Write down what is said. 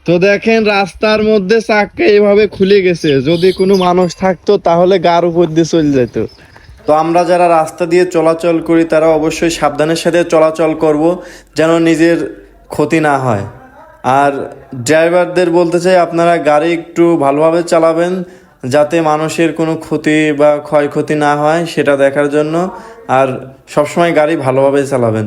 তো দেখেন রাস্তার মধ্যে চাক্কা এইভাবে খুলে গেছে, যদি কোনো মানুষ থাকতো তাহলে গার উপর দিয়ে চলে যেত। তো আমরা যারা রাস্তা দিয়ে চলাচল করি তারা অবশ্যই সাবধানের সাথে চলাচল করব, যেন নিজের ক্ষতি না হয়। আর ড্রাইভারদের বলতে চাই, আপনারা গাড়ি একটু ভালোভাবে চালাবেন, যাতে মানুষের কোনো ক্ষতি বা ক্ষয়ক্ষতি না হয় সেটা দেখার জন্য। আর সবসময় গাড়ি ভালোভাবে চালাবেন।